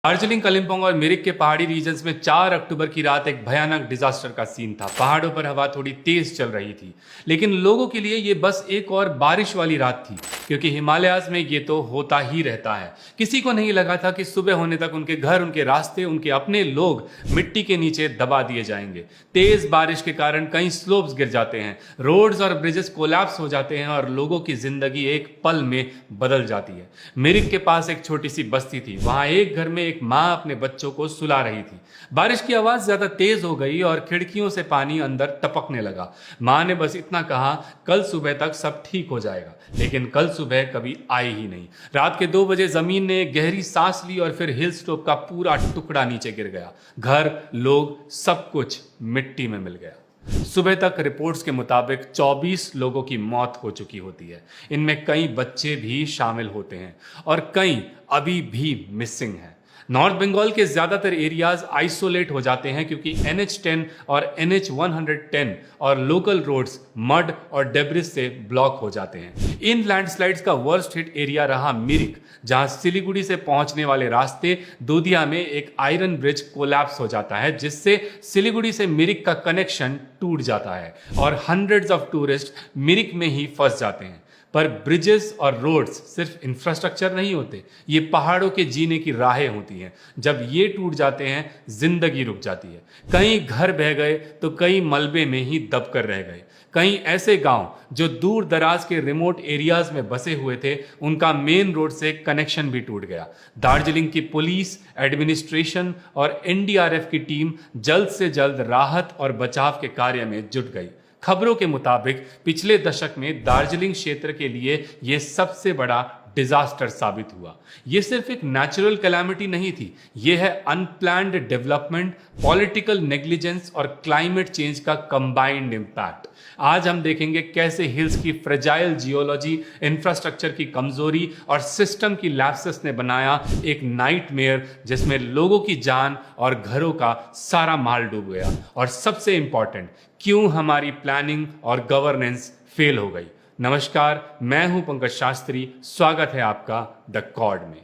दार्जिलिंग, कालिम्पोंग और मिरिक के पहाड़ी रीजन्स में 4 अक्टूबर की रात एक भयानक डिजास्टर का सीन था। पहाड़ों पर हवा थोड़ी तेज चल रही थी, लेकिन लोगों के लिए ये बस एक और बारिश वाली रात थी, क्योंकि हिमालयाज में ये तो होता ही रहता है। किसी को नहीं लगा था कि सुबह होने तक उनके घर, उनके रास्ते, उनके अपने लोग मिट्टी के नीचे दबा दिए जाएंगे। तेज बारिश के कारण कई स्लोप्स गिर जाते हैं, रोड्स और ब्रिजेस कोलैप्स हो जाते हैं और लोगों की जिंदगी एक पल में बदल जाती है। मिरिक के पास एक छोटी सी बस्ती थी। वहां एक घर में एक माँ अपने बच्चों को सुला रही थी। बारिश की आवाज ज्यादा तेज हो गई और खिड़कियों से पानी अंदर टपकने लगा। माँ ने बस इतना कहा, कल सुबह तक सब ठीक हो जाएगा। लेकिन कल सुबह कभी आई ही नहीं। रात के 2 बजे जमीन ने एक गहरी सांस ली और फिर हिल स्टॉप का पूरा टुकड़ा नीचे गिर गया। घर, लोग, सब कुछ मिट्टी में मिल गया। सुबह तक रिपोर्ट्स के मुताबिक 24 लोगों की मौत हो चुकी होती है। इनमें कई बच्चे भी शामिल होते हैं और कई अभी भी मिसिंग हैं। नॉर्थ बंगाल के ज्यादातर एरियाज आइसोलेट हो जाते हैं क्योंकि NH10 और NH110 और लोकल रोड्स मड और डेब्रिस से ब्लॉक हो जाते हैं। इन लैंडस्लाइड्स का वर्स्ट हिट एरिया रहा मिरिक, जहां सिलीगुड़ी से पहुंचने वाले रास्ते दूधिया में एक आयरन ब्रिज कोलैप्स हो जाता है, जिससे सिलीगुड़ी से मिरिक का कनेक्शन टूट जाता है और हंड्रेड्स ऑफ टूरिस्ट मिरिक में ही फंस जाते हैं। पर ब्रिजेस और रोड्स सिर्फ इंफ्रास्ट्रक्चर नहीं होते, ये पहाड़ों के जीने की राहें होती हैं। जब ये टूट जाते हैं, जिंदगी रुक जाती है। कई घर बह गए तो कई मलबे में ही दबकर रह गए। कई ऐसे गांव जो दूर दराज के रिमोट एरियाज में बसे हुए थे, उनका मेन रोड से कनेक्शन भी टूट गया। दार्जिलिंग की पुलिस, एडमिनिस्ट्रेशन और NDRF की टीम जल्द से जल्द राहत और बचाव के कार्य में जुट गई। खबरों के मुताबिक पिछले दशक में दार्जिलिंग क्षेत्र के लिए यह सबसे बड़ा डिजास्टर साबित हुआ। यह सिर्फ एक नेचुरल कैलामिटी नहीं थी, यह है अनप्लान्ड डेवलपमेंट, पॉलिटिकल नेग्लिजेंस और क्लाइमेट चेंज का कंबाइंड इंपैक्ट। आज हम देखेंगे कैसे हिल्स की फ्रेजाइल जियोलॉजी, इंफ्रास्ट्रक्चर की कमजोरी और सिस्टम की लैप्सेस ने बनाया एक नाइटमेयर जिसमें लोगों की जान और घरों का सारा माल डूब गया। और सबसे इंपॉर्टेंट, क्यों हमारी प्लानिंग और गवर्नेंस फेल हो गई। नमस्कार, मैं हूं पंकज शास्त्री। स्वागत है आपका द कॉर्ड में।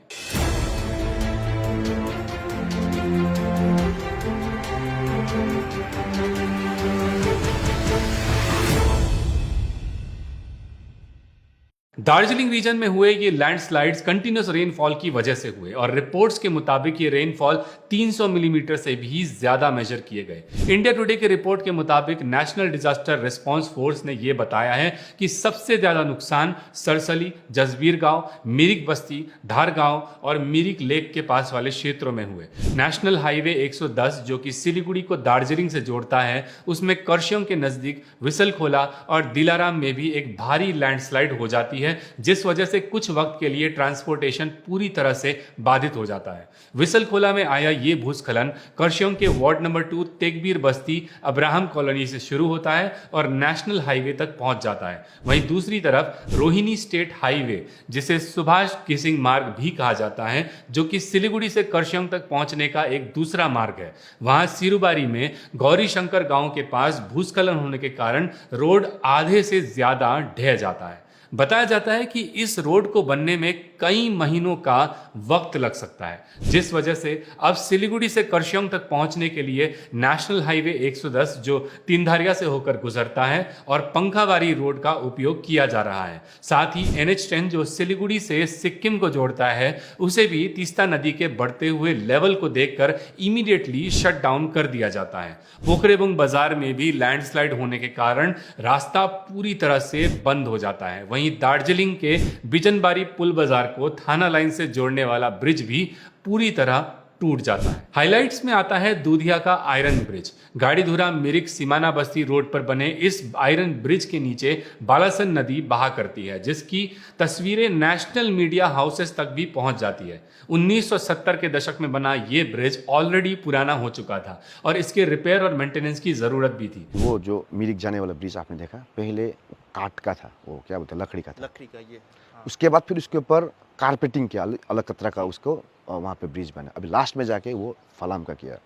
दार्जिलिंग रीजन में हुए ये लैंडस्लाइड्स कंटिन्यूस रेनफॉल की वजह से हुए और रिपोर्ट्स के मुताबिक ये रेनफॉल 300 मिलीमीटर से भी ज्यादा मेजर किए गए। इंडिया टुडे के रिपोर्ट के मुताबिक नेशनल डिजास्टर रिस्पांस फोर्स ने यह बताया है कि सबसे ज्यादा नुकसान सरसली, जसबीर गांव, मिरिक बस्ती, धार गांव और मिरिक लेक के पास वाले क्षेत्रों में हुए। नेशनल हाईवे 110 जो कि सिलीगुड़ी को दार्जिलिंग से जोड़ता है, उसमें कर्शियोंग के नजदीक विसलखोला और दिलाराम में भी एक भारी लैंडस्लाइड हो जाती है, जिस वजह से कुछ वक्त के लिए ट्रांसपोर्टेशन पूरी तरह से बाधित हो जाता है। विसलखोला में आया ये भूस्खलन कर्शियोंग के वार्ड नंबर 2 तेगबीर बस्ती अब्राहम कॉलोनी से शुरू होता है और नेशनल हाईवे तक पहुंच जाता है। वहीं दूसरी तरफ रोहिणी स्टेट हाईवे, जिसे सुभाष किसिंग मार्ग भी कहा जाता है, जो कि सिलीगुड़ी से कर्शियोंग तक पहुंचने का एक दूसरा मार्ग है, वहां सिरुबारी में गौरी शंकर गांव के पास भूस्खलन होने के कारण रोड आधे से ज्यादा ढह जाता है। बताया जाता है कि इस रोड को बनने में कई महीनों का वक्त लग सकता है, जिस वजह से अब सिलीगुड़ी से कर्शियोंग तक पहुंचने के लिए नेशनल हाईवे 110 जो तीनधारिया से होकर गुजरता है और पंखाबारी रोड का उपयोग किया जा रहा है। साथ ही NH10 जो सिलीगुड़ी से सिक्किम को जोड़ता है, उसे भी तीस्ता नदी के बढ़ते हुए लेवल को देखकर इमीडिएटली शट डाउन कर दिया जाता है। पोखरेबुंग बाजार में भी लैंडस्लाइड होने के कारण रास्ता पूरी तरह से बंद हो जाता है। वहीं दार्जिलिंग के बिजनबारी पुल बाजार को थाना लाइन से जोड़ने वाला ब्रिज भी पूरी तरह टूट जाता है। हाइलाइट्स में आता है दूधिया का आयरन ब्रिज। गाड़ीधुरा मिरिक सीमाना बस्ती रोड पर बने इस आयरन ब्रिज के नीचे बालासन नदी बहा करती है, जिसकी तस्वीरें नेशनल मीडिया हाउसेस तक भी पहुंच जाती है। 1970 के दशक में बना ये ब्रिज ऑलरेडी पुराना हो चुका था और इसके रिपेयर और मेंटेनेंस की जरूरत भी थी। वो जो मिरिक जाने वाला ब्रिज आपने देखा, पहले काट का था, वो क्या बोलते हैं, लकड़ी का था। लकड़ी का ये हाँ। उसके बाद फिर उसके ऊपर कारपेटिंग किया, अलग तरह का उसको वहाँ पे ब्रिज बना। अभी लास्ट में जाके वो फलाम का किया।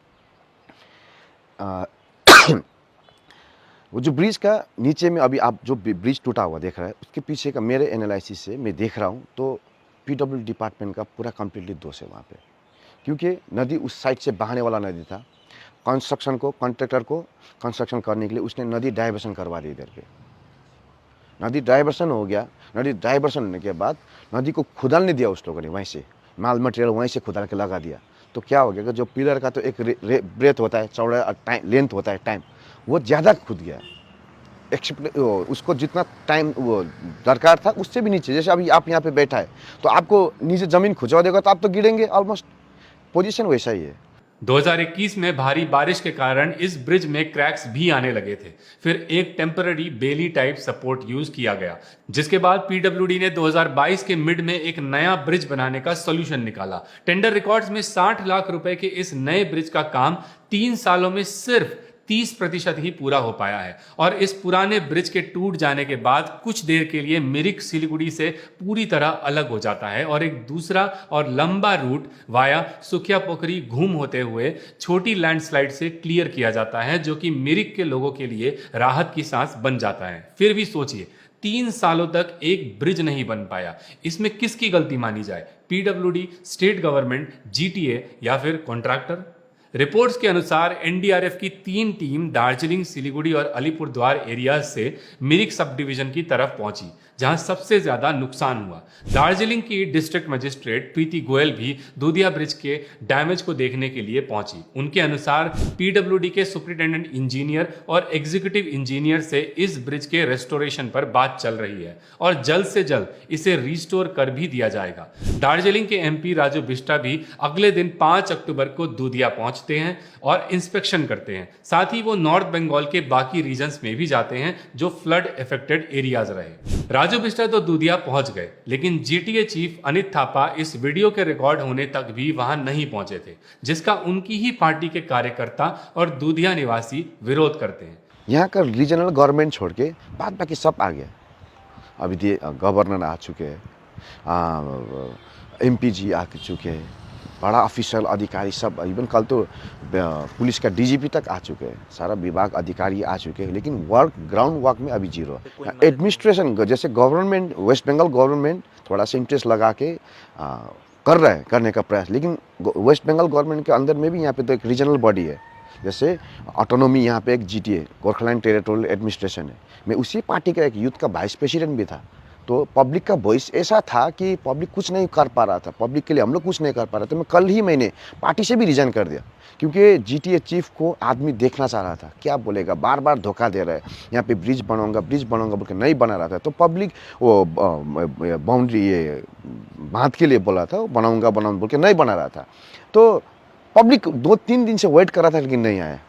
वो जो ब्रिज का नीचे में अभी आप जो ब्रिज टूटा हुआ देख रहे हैं, उसके पीछे का मेरे एनालिसिस से मैं देख रहा हूँ तो PWD डिपार्टमेंट का पूरा कम्प्लीटली दोष है वहाँ पे। क्योंकि नदी उस साइड से बहाने वाला नदी था। कंस्ट्रक्शन को, कॉन्ट्रैक्टर को कंस्ट्रक्शन करने के लिए उसने नदी डाइवर्सन करवा दी इधर पे। नदी डाइवर्सन हो गया। नदी डाइवर्सन होने के बाद नदी को खुदालने दिया उस लोगों ने, वहीं से माल मटेरियल वहीं से खुदाल के लगा दिया। तो क्या हो गया कि जो पिलर का तो एक ब्रेथ होता है, चौड़ा और टाइम लेंथ होता है, टाइम वो ज़्यादा खुद गया। उसको जितना टाइम वो दरकार था उससे भी नीचे। जैसे अभी आप यहाँ पे बैठा है तो आपको नीचे ज़मीन खुचवा देगा तो आप तो गिरेंगे, ऑलमोस्ट पोजीशन वैसा ही है। 2021 में भारी बारिश के कारण इस ब्रिज में क्रैक्स भी आने लगे थे। फिर एक टेम्पररी बेली टाइप सपोर्ट यूज किया गया, जिसके बाद पीडब्ल्यूडी ने 2022 के मिड में एक नया ब्रिज बनाने का सॉल्यूशन निकाला। टेंडर रिकॉर्ड्स में 60 लाख रुपए के इस नए ब्रिज का काम 3 सालों में सिर्फ 30% ही पूरा हो पाया है। और इस पुराने ब्रिज के टूट जाने के बाद कुछ देर के लिए मिरिक सिलीगुड़ी से पूरी तरह अलग हो जाता है और एक दूसरा और लंबा रूट वाया सुखिया पोखरी घूम होते हुए छोटी लैंडस्लाइड से क्लियर किया जाता है, जो कि मिरिक के लोगों के लिए राहत की सांस बन जाता है। फिर भी सोचिए, 3 सालों तक एक ब्रिज नहीं बन पाया। इसमें किसकी गलती मानी जाए? पीडब्ल्यूडी, स्टेट गवर्नमेंट, जीटीए या फिर कॉन्ट्रैक्टर? रिपोर्ट्स के अनुसार एनडीआरएफ की 3 टीम दार्जिलिंग, सिलीगुड़ी और अलीपुरद्वार एरियाज से मिरिक सब डिवीजन की तरफ पहुंची, जहां सबसे ज्यादा नुकसान हुआ। दार्जिलिंग की डिस्ट्रिक्ट मजिस्ट्रेट प्रीति गोयल भी दूधिया ब्रिज के डैमेज को देखने के लिए पहुंची। उनके अनुसार पीडब्ल्यूडी के सुपरिटेंडेंट इंजीनियर और एग्जीक्यूटिव इंजीनियर से इस ब्रिज के रेस्टोरेशन पर बात चल रही है और जल्द से जल्द इसे रिस्टोर कर भी दिया जाएगा। दार्जिलिंग के एमपी राजू बिष्टा भी अगले दिन 5 अक्टूबर को दूधिया पहुंचते हैं और इंस्पेक्शन करते हैं। साथ ही वो नॉर्थ बंगाल के बाकी रीजन्स में भी जाते हैं जो फ्लड इफेक्टेड एरियाज रहे। राजू बिष्टा तो दूधिया पहुंच गए, लेकिन जीटीए चीफ अनित थापा इस वीडियो के रिकॉर्ड होने तक भी वहां नहीं पहुंचे थे, जिसका उनकी ही पार्टी के कार्यकर्ता और दूधिया निवासी विरोध करते हैं। यहाँ का रीजनल गवर्नमेंट छोड़ के बाद बाकी सब आ गया। अभी गवर्नर आ चुके हैं, एमपी जी आ चुके हैं, बड़ा ऑफिशियल अधिकारी सब, इवन कल तो पुलिस का डीजीपी तक आ चुके हैं, सारा विभाग अधिकारी आ चुके हैं, लेकिन वर्क, ग्राउंड वर्क में अभी जीरो। एडमिनिस्ट्रेशन जैसे गवर्नमेंट, वेस्ट बंगाल गवर्नमेंट थोड़ा सा इंटरेस्ट लगा के कर रहा है, करने का प्रयास, लेकिन वेस्ट बंगाल गवर्नमेंट के अंदर में भी यहाँ पे तो एक रीजनल बॉडी है, जैसे ऑटोनॉमी, यहाँ पे एक जीटीए, गोरखालैंड टेरिटोरियल एडमिनिस्ट्रेशन है। मैं उसी पार्टी का एक यूथ का वाइस प्रेसिडेंट भी था। तो पब्लिक का वॉइस ऐसा था कि पब्लिक कुछ नहीं कर पा रहा था, पब्लिक के लिए हम लोग कुछ नहीं कर पा रहे थे। मैं कल ही मैंने पार्टी से भी रिजाइन कर दिया, क्योंकि जीटीए चीफ को आदमी देखना चाह रहा था, क्या बोलेगा, बार बार धोखा दे रहा है, यहाँ पे ब्रिज बनाऊंगा बोल के नहीं बना रहा था। तो पब्लिक वो बाउंड्री, ये बांध के लिए बोला था, बनाऊंगा बोल के नहीं बना रहा था। तो पब्लिक 2-3 दिन से वेट कर रहा था, लेकिन नहीं आया।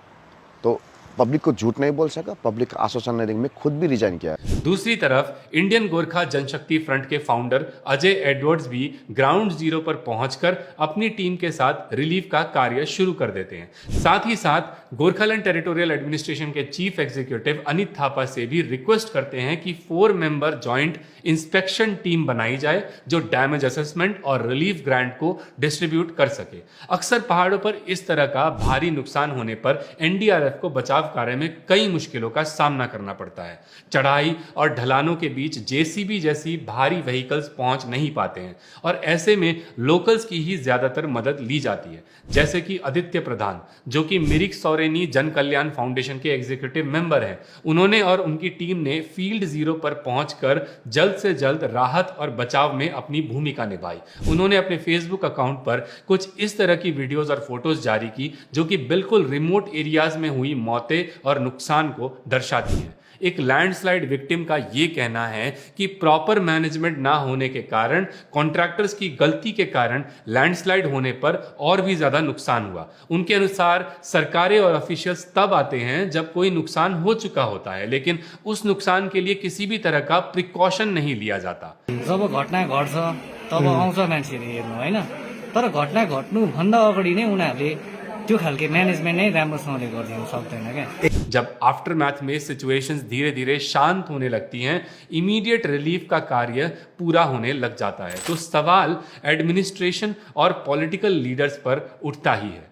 तो पब्लिक को झूठ नहीं बोल सका, पब्लिक का आश्वासन नहीं देंगे, मैं खुद भी रिजाइन किया। दूसरी तरफ इंडियन गोरखा जनशक्ति फ्रंट के फाउंडर अजय एडवर्ड्स भी ग्राउंड जीरो पर पहुंचकर अपनी टीम के साथ रिलीफ का कार्य शुरू कर देते हैं। साथ ही साथ गोरखालैंड टेरिटोरियल एडमिनिस्ट्रेशन के चीफ एग्जीक्यूटिव अनित थापा से भी रिक्वेस्ट करते हैं कि 4 मेंबर जॉइंट इंस्पेक्शन टीम बनाई जाए, जो डैमेज असेसमेंट और रिलीफ ग्रांट को डिस्ट्रीब्यूट कर सके। अक्सर पहाड़ों पर इस तरह का भारी नुकसान होने पर एनडीआरएफ को बचाव कार्य में कई मुश्किलों का सामना करना पड़ता है। चढ़ाई और ढलानों के बीच जेसीबी जैसी भारी व्हीकल्स पहुंच नहीं पाते हैं और ऐसे में लोकल्स की ही ज्यादातर मदद ली जाती है, जैसे कि आदित्य प्रधान, जो कि मिरिक सौरेनी जन कल्याण फाउंडेशन के एग्जीक्यूटिव मेंबर हैं। उन्होंने और उनकी टीम ने फील्ड जीरो पर पहुंचकर जल्द से जल्द राहत और बचाव में अपनी भूमिका निभाई। उन्होंने अपने फेसबुक अकाउंट पर कुछ इस तरह की वीडियोस और फोटोज जारी की, जो कि बिल्कुल रिमोट एरियाज में हुई मौतें और नुकसान को दर्शाती हैं। एक लैंडस्लाइड विक्टिम का यह कहना है कि प्रॉपर मैनेजमेंट ना होने के कारण, कॉन्ट्रैक्टर्स की गलती के कारण लैंडस्लाइड होने पर और भी ज्यादा नुकसान हुआ। उनके अनुसार सरकारें और ऑफिशियल्स तब आते हैं जब कोई नुकसान हो चुका होता है, लेकिन उस नुकसान के लिए किसी भी तरह का प्रिकॉशन नहीं लिया जाता। जब घटना घट्छ तब आउँछ मान्छेहरू हेर्नु हैन, तर घटना घट्नु भन्दा अगाडि नै उनीहरूले त्यो खालके मैनेजमेंट नै राम्रोसँगले गरिदिन सक्दैन क्या। जब आफ्टरमैथ में सिचुएशंस धीरे धीरे शांत होने लगती हैं, इमीडिएट रिलीफ का कार्य पूरा होने लग जाता है, तो सवाल एडमिनिस्ट्रेशन और पॉलिटिकल लीडर्स पर उठता ही है।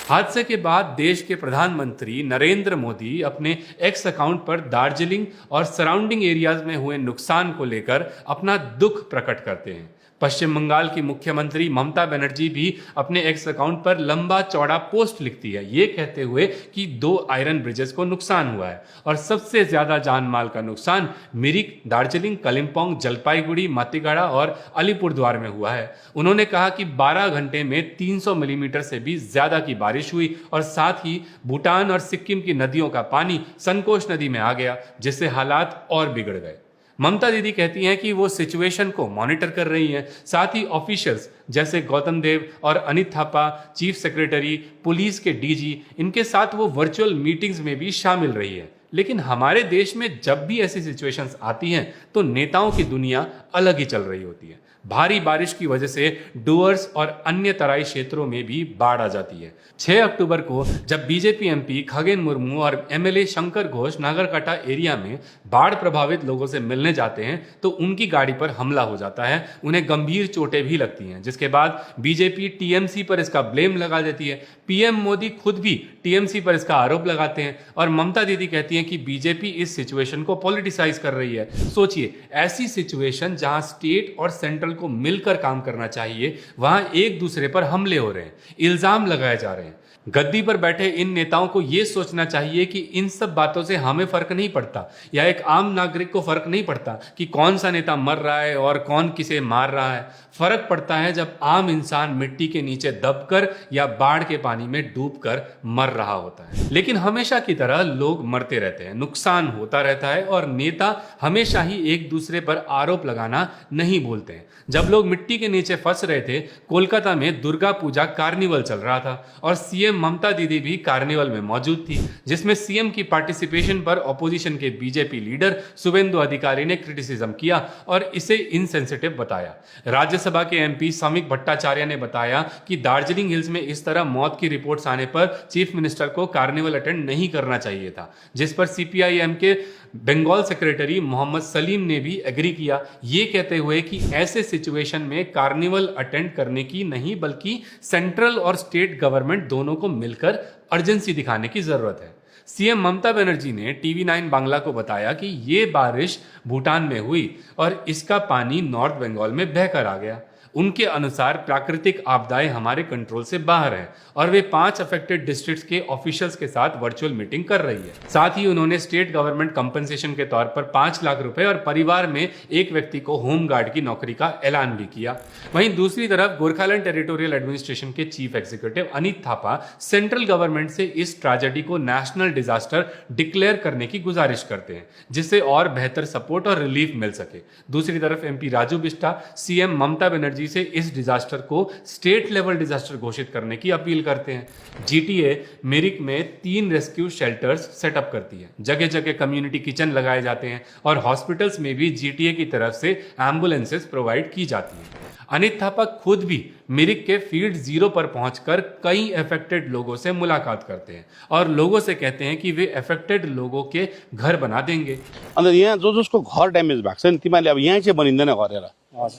हादसे के बाद देश के प्रधानमंत्री नरेंद्र मोदी अपने एक्स अकाउंट पर दार्जिलिंग और सराउंडिंग एरियाज में हुए नुकसान को लेकर अपना दुख प्रकट करते हैं। पश्चिम बंगाल की मुख्यमंत्री ममता बनर्जी भी अपने एक्स अकाउंट पर लंबा चौड़ा पोस्ट लिखती है, ये कहते हुए कि 2 आयरन ब्रिजेस को नुकसान हुआ है और सबसे ज्यादा जान माल का नुकसान मिरिक, दार्जिलिंग, कालिम्पोंग, जलपाईगुड़ी, मातीगाड़ा और अलीपुरद्वार में हुआ है। उन्होंने कहा कि 12 घंटे में 300 मिलीमीटर से भी ज्यादा की बारिश हुई और साथ ही भूटान और सिक्किम की नदियों का पानी संकोश नदी में आ गया, जिससे हालात और बिगड़ गए। ममता दीदी कहती हैं कि वो सिचुएशन को मॉनिटर कर रही हैं, साथ ही ऑफिशियल्स जैसे गौतम देव और Anit Thapa, chief secretary, police के डीजी, इनके साथ वो वर्चुअल मीटिंग्स में भी शामिल रही है। लेकिन हमारे देश में जब भी ऐसी सिचुएशंस आती हैं तो नेताओं की दुनिया अलग ही चल रही होती है। भारी बारिश की वजह से डुअर्स और अन्य तराई क्षेत्रों में भी बाढ़ आ जाती है। 6 अक्टूबर को जब बीजेपी एमपी खगेन मुर्मू और एमएलए शंकर घोष नागरकाटा एरिया में बाढ़ प्रभावित लोगों से मिलने जाते हैं तो उनकी गाड़ी पर हमला हो जाता है, उन्हें गंभीर चोटें भी लगती हैं, जिसके बाद बीजेपी टीएमसी पर इसका ब्लेम लगा देती है। पीएम मोदी खुद भी टीएमसी पर इसका आरोप लगाते हैं और ममता दीदी कहती हैं कि बीजेपी इस सिचुएशन को पॉलिटिसाइज कर रही है। सोचिए, ऐसी सिचुएशन जहां स्टेट और सेंट्रल को मिलकर काम करना चाहिए, वहां एक दूसरे पर हमले हो रहे हैं, इल्जाम लगाए जा रहे हैं। गद्दी पर बैठे इन नेताओं को यह सोचना चाहिए कि इन सब बातों से हमें फर्क नहीं पड़ता या एक आम नागरिक को फर्क नहीं पड़ता कि कौन सा नेता मर रहा है और कौन किसे मार रहा है। फर्क पड़ता है जब आम इंसान मिट्टी के नीचे दबकर या बाढ़ के पानी में डूबकर मर रहा होता है। लेकिन हमेशा की तरह लोग मरते रहते हैं, नुकसान होता रहता है और नेता हमेशा ही एक दूसरे पर आरोप लगाना नहीं भूलते हैं। जब लोग मिट्टी के नीचे फंस रहे थे, कोलकाता में दुर्गा पूजा कार्निवल चल रहा था और सीएम ममता दीदी भी कार्निवल में मौजूद थी, जिसमें सीएम की पार्टिसिपेशन पर ऑपोजिशन के बीजेपी लीडर शुभेंदु अधिकारी ने क्रिटिसिज्म किया और इसे इनसेंसिटिव बताया। राज्यसभा के एमपी सौमिक भट्टाचार्य ने बताया कि दार्जिलिंग हिल्स में इस तरह मौत की रिपोर्ट्स आने पर चीफ मिनिस्टर को कार्निवल अटेंड नहीं करना चाहिए था, जिस पर सीपीआईएम के बंगाल सेक्रेटरी मोहम्मद सलीम ने भी एग्री किया, ये कहते हुए कि ऐसे सिचुएशन में कार्निवल अटेंड करने की नहीं बल्कि सेंट्रल और स्टेट गवर्नमेंट दोनों को मिलकर अर्जेंसी दिखाने की जरूरत है। सीएम ममता बनर्जी ने टीवी 9 बांग्ला को बताया कि ये बारिश भूटान में हुई और इसका पानी नॉर्थ बंगाल में बहकर आ गया। उनके अनुसार प्राकृतिक आपदाएं हमारे कंट्रोल से बाहर हैं और वे 5 अफेक्टेड डिस्ट्रिक्ट्स के ऑफिशियल्स के साथ वर्चुअल मीटिंग कर रही है। साथ ही उन्होंने स्टेट गवर्नमेंट कंपनसेशन के तौर पर 5 लाख रुपए और परिवार में एक व्यक्ति को होम गार्ड की नौकरी का ऐलान भी किया। वहीं दूसरी तरफ गोरखालैंड टेरिटोरियल एडमिनिस्ट्रेशन के chief executive Anit Thapa central government से इस ट्रेजेडी को नेशनल डिजास्टर डिक्लेयर करने की गुजारिश करते हैं, जिससे और बेहतर सपोर्ट और रिलीफ मिल सके। दूसरी तरफ एमपी राजू बिष्टा सीएम ममता बनर्जी से इस डिजास्टर को स्टेट लेवल डिजास्टर घोषित करने की अपील करते हैं। जीटीए मिरिक में 3 रेस्क्यू शेल्टर्स सेटअप करती है, जगह जगह कम्युनिटी किचन लगाए जाते हैं और हॉस्पिटल्स में भी जीटीए की तरफ से एम्बुलेंसेस प्रोवाइड की जाती हैं। अनित थापा खुद भी मिरिक के फील्ड 0 पर पहुंचकर कई अफेक्टेड लोगों से मुलाकात करते हैं और लोगों से कहते हैं कि वे अफेक्टेड लोगों के घर बना देंगे। अन्त यहाँ जसको घर ड्यामेज भएको छ नि तिमीहरूले अब यहाँ चाहिँ बनिँदैन गरेर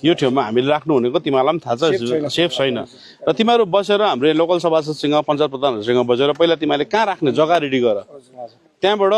यो ठाउँमा हामीले राख्नु भनेको तिमीहरूलाई पनि थाहा छ सेफ छैन र तिमीहरू बसेर हाम्रो लोकल सभासदसँग पञ्चायत प्रधानहरूसँग बसेर पहिला तिमीहरूले कहाँ राख्ने जग्गा रेडी गर, त्यहाँबाट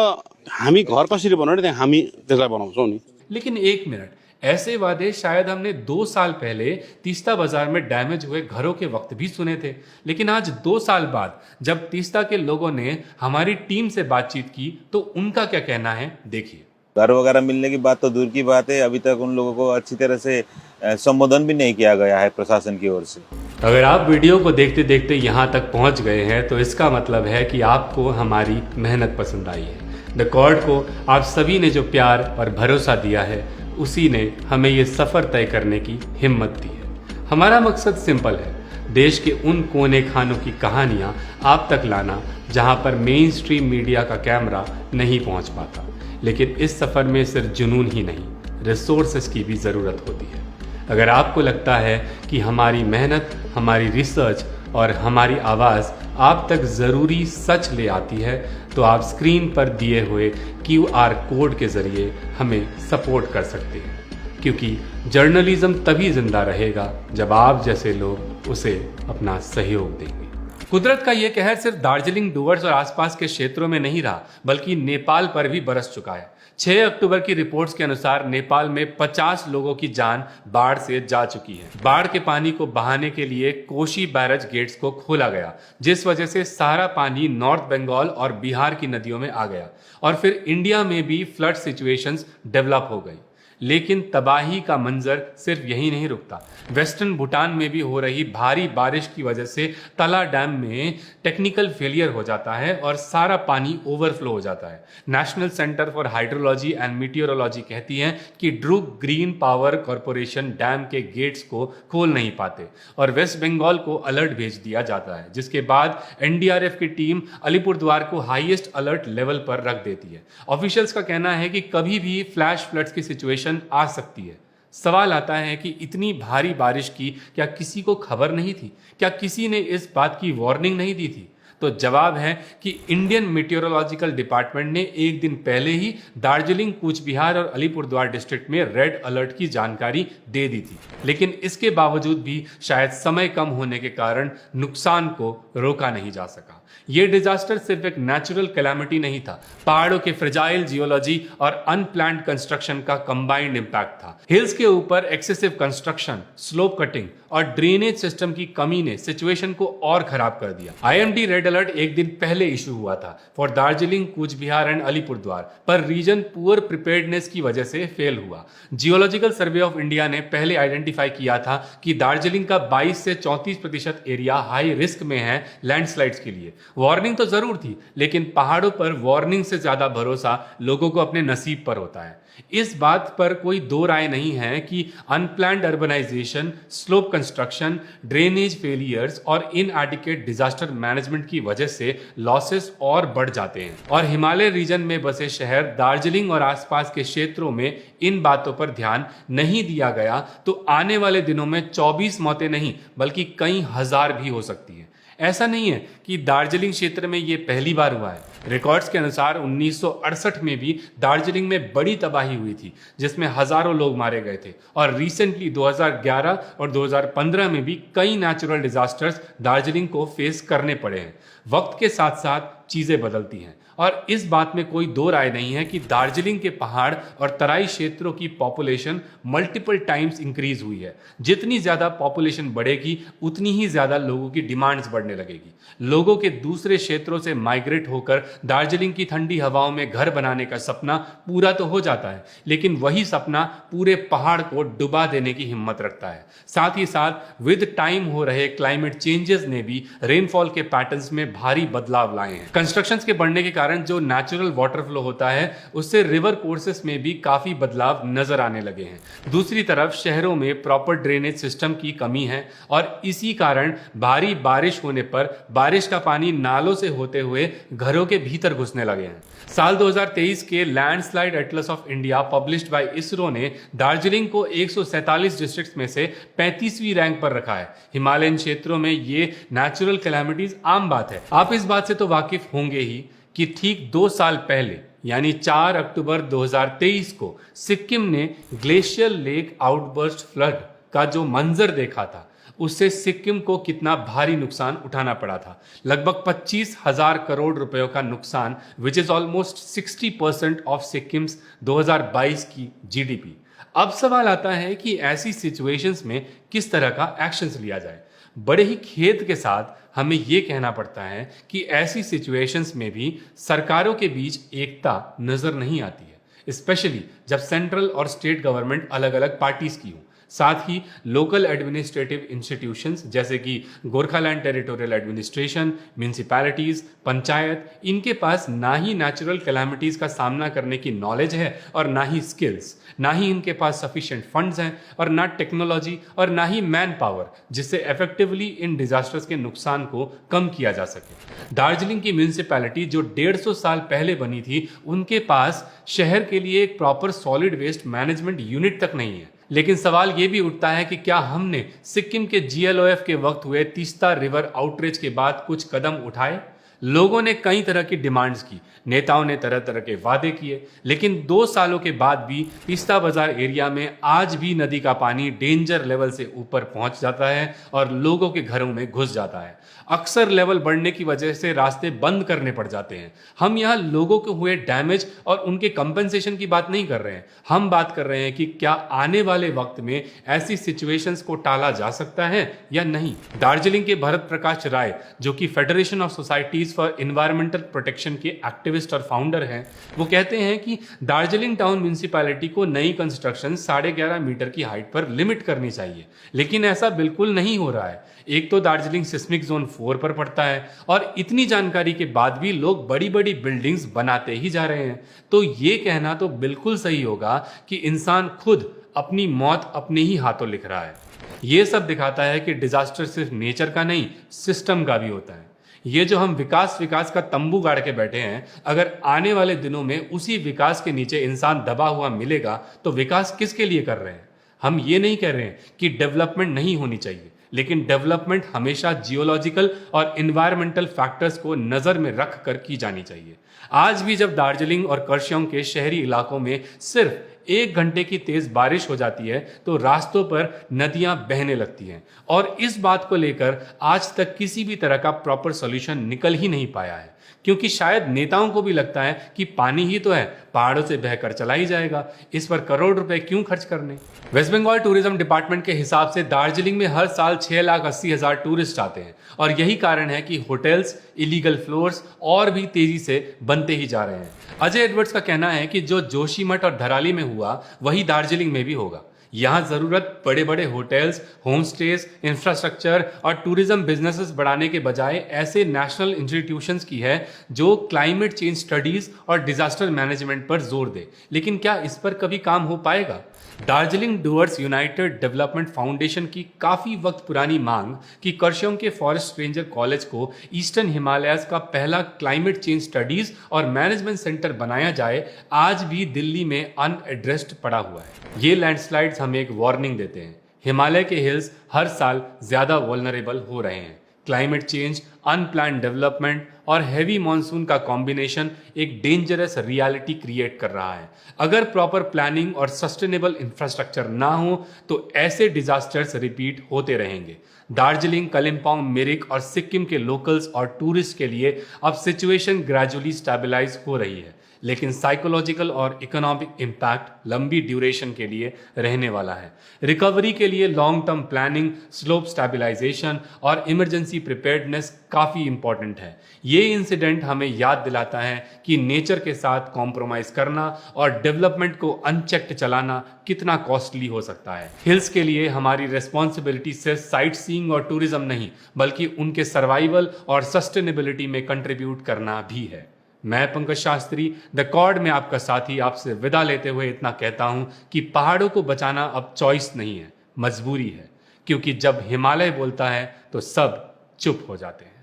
हामी घर कसरी बनाउने त्यहाँ हामी त्यसलाई बनाउँछौँ नि। लेकिन एक मिनट, ऐसे वादे शायद हमने 2 साल पहले तीस्ता बाजार में डैमेज हुए घरों के वक्त भी सुने थे, लेकिन आज 2 साल बाद जब तीस्ता के लोगों ने हमारी टीम से बातचीत की तो उनका क्या कहना है, देखिए। घर वगैरह मिलने की बात तो दूर की बात है, अभी तक उन लोगों को अच्छी तरह से संबोधन भी नहीं किया गया है प्रशासन की ओर से। अगर आप वीडियो को देखते देखते यहाँ तक पहुँच गए हैं तो इसका मतलब है कि आपको हमारी मेहनत पसंद आई है। द कॉर्ड को आप सभी ने जो प्यार और भरोसा दिया है, उसी ने हमें ये सफ़र तय करने की हिम्मत दी है। हमारा मकसद सिंपल है, देश के उन कोने खानों की कहानियाँ आप तक लाना जहाँ पर मेन स्ट्रीम मीडिया का कैमरा नहीं पहुँच पाता। लेकिन इस सफ़र में सिर्फ जुनून ही नहीं, रिसोर्सेस की भी ज़रूरत होती है। अगर आपको लगता है कि हमारी मेहनत, हमारी रिसर्च और हमारी आवाज़ आप तक ज़रूरी सच ले आती है तो आप स्क्रीन पर दिए हुए QR कोड के ज़रिए हमें सपोर्ट कर सकते हैं, क्योंकि जर्नलिज्म तभी जिंदा रहेगा जब आप जैसे लोग उसे अपना सहयोग देंगे। कुदरत का ये कहर सिर्फ दार्जिलिंग, डुवर्स और आसपास के क्षेत्रों में नहीं रहा, बल्कि नेपाल पर भी बरस चुका है। 6 अक्टूबर की रिपोर्ट्स के अनुसार नेपाल में 50 लोगों की जान बाढ़ से जा चुकी है। बाढ़ के पानी को बहाने के लिए कोशी बैरज गेट्स को खोला गया, जिस वजह से सारा पानी नॉर्थ बंगाल और बिहार की नदियों में आ गया और फिर इंडिया में भी फ्लड सिचुएशंस डेवलप हो गई। लेकिन तबाही का मंजर सिर्फ यही नहीं रुकता। वेस्टर्न भूटान में भी हो रही भारी बारिश की वजह से तला डैम में टेक्निकल फेलियर हो जाता है और सारा पानी ओवरफ्लो हो जाता है। National centre for hydrology and meteorology कहती है कि Druk green power corporation dam के गेट्स को खोल नहीं पाते और वेस्ट बंगाल को अलर्ट भेज दिया जाता है, जिसके बाद एनडीआरएफ की टीम अलीपुरद्वार को हाईएस्ट अलर्ट लेवल पर रख देती है। ऑफिशियल्स का कहना है कि कभी भी फ्लैश फ्लड्स की सिचुएशन आ सकती है। सवाल आता है कि इतनी भारी बारिश की क्या किसी को खबर नहीं थी? क्या किसी ने इस बात की वार्निंग नहीं दी थी? तो जवाब है कि इंडियन मीटियोरोलॉजिकल डिपार्टमेंट ने एक दिन पहले ही दार्जिलिंग, कूच बिहार और अलीपुरद्वार डिस्ट्रिक्ट में रेड अलर्ट की जानकारी दे दी थी। लेकिन इसके बावजूद भी शायद समय कम होने के कारण नुकसान को रोका नहीं जा सका। ये डिजास्टर सिर्फ एक नेचुरल कैलामिटी नहीं था, पहाड़ों के फ्रेजाइल जियोलॉजी और अनप्लान्ड कंस्ट्रक्शन का कंबाइंड इंपैक्ट था। हिल्स के ऊपर एक्सेसिव कंस्ट्रक्शन, स्लोप कटिंग और ड्रेनेज सिस्टम की कमी ने सिचुएशन को और खराब कर दिया। आईएमडी रेड अलर्ट एक दिन पहले इशू हुआ था फॉर दार्जिलिंग, कूच बिहार एंड अलीपुरद्वार, पर रीजन पुअर प्रिपेयर्डनेस की वजह से फेल हुआ। जियोलॉजिकल सर्वे ऑफ इंडिया ने पहले आइडेंटिफाई किया था कि दार्जिलिंग का 22 से 34% एरिया हाई रिस्क में है लैंडस्लाइड्स के लिए। वार्निंग तो जरूर थी, लेकिन पहाड़ों पर वार्निंग से ज्यादा भरोसा लोगों को अपने नसीब पर होता है। इस बात पर कोई दो राय नहीं है कि unplanned urbanisation, slope construction, drainage failures और इनएडिक्वेट डिजास्टर मैनेजमेंट की वजह से लॉसेस और बढ़ जाते हैं। और हिमालय रीजन में बसे शहर दार्जिलिंग और आसपास के क्षेत्रों में इन बातों पर ध्यान नहीं दिया गया तो आने वाले दिनों में 24 मौतें नहीं बल्कि कई हजार भी हो सकती हैं। ऐसा नहीं है कि दार्जिलिंग क्षेत्र में ये पहली बार हुआ है। रिकॉर्ड्स के अनुसार 1968 में भी दार्जिलिंग में बड़ी तबाही हुई थी, जिसमें हजारों लोग मारे गए थे। और रिसेंटली 2011 और 2015 में भी कई नेचुरल डिजास्टर्स दार्जिलिंग को फेस करने पड़े हैं। वक्त के साथ साथ चीजें बदलती हैं और इस बात में कोई दो राय नहीं है कि दार्जिलिंग के पहाड़ और तराई क्षेत्रों की पॉपुलेशन मल्टीपल टाइम्स इंक्रीज हुई है। जितनी ज्यादा पॉपुलेशन बढ़ेगी उतनी ही ज्यादा लोगों की डिमांड्स बढ़ने लगेगी। लोगों के दूसरे क्षेत्रों से माइग्रेट होकर दार्जिलिंग की ठंडी हवाओं में घर बनाने का सपना पूरा तो हो जाता है, लेकिन वही सपना पूरे पहाड़ को डुबा देने की हिम्मत रखता है। साथ ही साथ विद टाइम हो रहे क्लाइमेट चेंजेस ने भी रेनफॉल के पैटर्न्स में भारी बदलाव लाए हैं। कंस्ट्रक्शंस के बढ़ने के कारण जो नेचुरल वाटर फ्लो होता है उससे रिवर कोर्सेस में भी काफी बदलाव नजर आने लगे हैं। दूसरी तरफ शहरों में प्रॉपर ड्रेनेज सिस्टम की कमी है और इसी कारण भारी बारिश होने पर बारिश का पानी नालों से होते हुए घरों के भीतर घुसने लगे हैं। साल 2023 के landslide Atlas of India published by ISRO ने दार्जिलिंग को 147 डिस्ट्रिक्ट्स में से 35वीं रैंक पर रखा है। हिमालयन क्षेत्रों में ये नेचुरल कैलामिटीज आम बात है। आप इस बात से तो वाकिफ होंगे ही कि ठीक 2 साल पहले यानी 4 अक्टूबर 2023 को सिक्किम ने ग्लेशियर लेक आउटबर्स्ट फ्लड का जो मंजर देखा था उससे सिक्किम को कितना भारी नुकसान उठाना पड़ा था। लगभग 25,000 करोड़ रुपयों का नुकसान, which is almost 60% of Sikkim's 2022 की जीडीपी। अब सवाल आता है कि ऐसी सिचुएशंस में किस तरह का एक्शंस लिया जाए। बड़े ही खेद के साथ हमें यह कहना पड़ता है कि ऐसी सिचुएशंस में भी सरकारों के बीच एकता नजर नहीं आती है, स्पेशली जब सेंट्रल और स्टेट गवर्नमेंट अलग अलग पार्टीज की हो। साथ ही लोकल एडमिनिस्ट्रेटिव इंस्टीट्यूशंस जैसे कि Gorkhaland territorial administration, municipalities, panchayat, इनके पास ना ही नेचुरल कैलामिटीज का सामना करने की नॉलेज है और ना ही स्किल्स, ना ही इनके पास सफिशिएंट फंड्स हैं और ना टेक्नोलॉजी और ना ही मैन पावर जिससे इफेक्टिवली इन डिजास्टर्स के नुकसान को कम किया जा सके। दार्जिलिंग की म्यूनिसिपैलिटी जो 150 साल पहले बनी थी, उनके पास शहर के लिए एक proper solid waste management unit तक नहीं है। लेकिन सवाल यह भी उठता है कि क्या हमने सिक्किम के जीएलओएफ के वक्त हुए तीस्ता रिवर आउटरीच के बाद कुछ कदम उठाए? लोगों ने कई तरह की डिमांड्स की, नेताओं ने तरह तरह के वादे किए, लेकिन 2 सालों के बाद भी तीस्ता बाजार एरिया में आज भी नदी का पानी डेंजर लेवल से ऊपर पहुंच जाता है और लोगों के घरों में घुस जाता है। अक्सर लेवल बढ़ने की वजह से रास्ते बंद करने पड़ जाते हैं। हम यहाँ लोगों को हुए डैमेज और उनके कंपनसेशन की बात नहीं कर रहे हैं, हम बात कर रहे हैं कि क्या आने वाले वक्त में ऐसी सिचुएशंस को टाला जा सकता है या नहीं। दार्जिलिंग के भरत प्रकाश राय, जो कि federation of societies for environmental protection के एक्टिविस्ट और फाउंडर हैं, वो कहते हैं कि दार्जिलिंग टाउन म्यूनिसिपैलिटी को नई कंस्ट्रक्शन 11.5 मीटर की हाइट पर लिमिट करनी चाहिए, लेकिन ऐसा बिल्कुल नहीं हो रहा है। एक तो दार्जिलिंग सिस्मिक जोन 4 पर पड़ता है और इतनी जानकारी के बाद भी लोग बड़ी बड़ी बिल्डिंग्स बनाते ही जा रहे हैं। तो ये कहना तो बिल्कुल सही होगा कि इंसान खुद अपनी मौत अपने ही हाथों लिख रहा है। ये सब दिखाता है कि डिजास्टर सिर्फ नेचर का नहीं, सिस्टम का भी होता है। ये जो हम विकास विकास का तंबू गाड़ के बैठे हैं, अगर आने वाले दिनों में उसी विकास के नीचे इंसान दबा हुआ मिलेगा तो विकास किसके लिए कर रहे हैं। हम ये नहीं कह रहे हैं कि डेवलपमेंट नहीं होनी चाहिए, लेकिन डेवलपमेंट हमेशा जियोलॉजिकल और एनवायरमेंटल फैक्टर्स को नजर में रख कर की जानी चाहिए। आज भी जब दार्जिलिंग और कर्सियंग के शहरी इलाकों में सिर्फ 1 घंटे की तेज बारिश हो जाती है तो रास्तों पर नदियां बहने लगती हैं, और इस बात को लेकर आज तक किसी भी तरह का प्रॉपर सॉल्यूशन निकल ही नहीं पाया है, क्योंकि शायद नेताओं को भी लगता है कि पानी ही तो है, पहाड़ों से बहकर चला ही जाएगा, इस पर करोड़ रुपए क्यों खर्च करने। वेस्ट बंगाल टूरिज्म डिपार्टमेंट के हिसाब से दार्जिलिंग में हर साल 6,80,000 टूरिस्ट आते हैं, और यही कारण है कि होटल्स, इलीगल फ्लोर्स और भी तेजी से बनते ही जा रहे हैं। अजय एडवर्ड्स का कहना है कि जो जोशीमठ और धराली में हुआ वही दार्जिलिंग में भी होगा। यहाँ जरूरत बड़े बड़े होटल्स, होम स्टेज, इंफ्रास्ट्रक्चर और टूरिज्म बिजनेसेस बढ़ाने के बजाय ऐसे नेशनल इंस्टीट्यूशंस की है जो क्लाइमेट चेंज स्टडीज और डिजास्टर मैनेजमेंट पर जोर दे। लेकिन क्या इस पर कभी काम हो पाएगा? Darjeeling Dooars United Development Foundation की काफी वक्त पुरानी मांग कि कर्सियंग के फॉरेस्ट रेंजर कॉलेज को ईस्टर्न हिमालयस का पहला क्लाइमेट चेंज स्टडीज और मैनेजमेंट सेंटर बनाया जाए, आज भी दिल्ली में अनएड्रेस्ड पड़ा हुआ है। ये लैंडस्लाइड्स हमें एक वार्निंग देते हैं। हिमालय के हिल्स हर साल ज्यादा वल्नरेबल हो रहे हैं। क्लाइमेट चेंज, अनप्लान्ड डेवलपमेंट और हैवी मॉनसून का कॉम्बिनेशन एक डेंजरस रियलिटी क्रिएट कर रहा है। अगर प्रॉपर प्लानिंग और सस्टेनेबल इंफ्रास्ट्रक्चर ना हो तो ऐसे डिजास्टर्स रिपीट होते रहेंगे। दार्जिलिंग, कालिम्पोंग, मिरिक और सिक्किम के लोकल्स और टूरिस्ट के लिए अब सिचुएशन ग्रेजुअली स्टेबलाइज हो रही है, लेकिन साइकोलॉजिकल और इकोनॉमिक इम्पैक्ट लंबी ड्यूरेशन के लिए रहने वाला है। रिकवरी के लिए long term planning, slope stabilisation और इमरजेंसी प्रिपेयर्डनेस काफ़ी इंपॉर्टेंट है। ये इंसिडेंट हमें याद दिलाता है कि नेचर के साथ कॉम्प्रोमाइज करना और डेवलपमेंट को अनचेक्ड चलाना कितना कॉस्टली हो सकता है। हिल्स के लिए हमारी रेस्पॉन्सिबिलिटी सिर्फ साइट सीइंग और टूरिज्म नहीं, बल्कि उनके सर्वाइवल और सस्टेनेबिलिटी में कंट्रीब्यूट करना भी है। मैं पंकज शास्त्री द कॉर्ड में आपका साथी आपसे विदा लेते हुए इतना कहता हूं कि पहाड़ों को बचाना अब चॉइस नहीं है, मजबूरी है, क्योंकि जब हिमालय बोलता है तो सब चुप हो जाते हैं।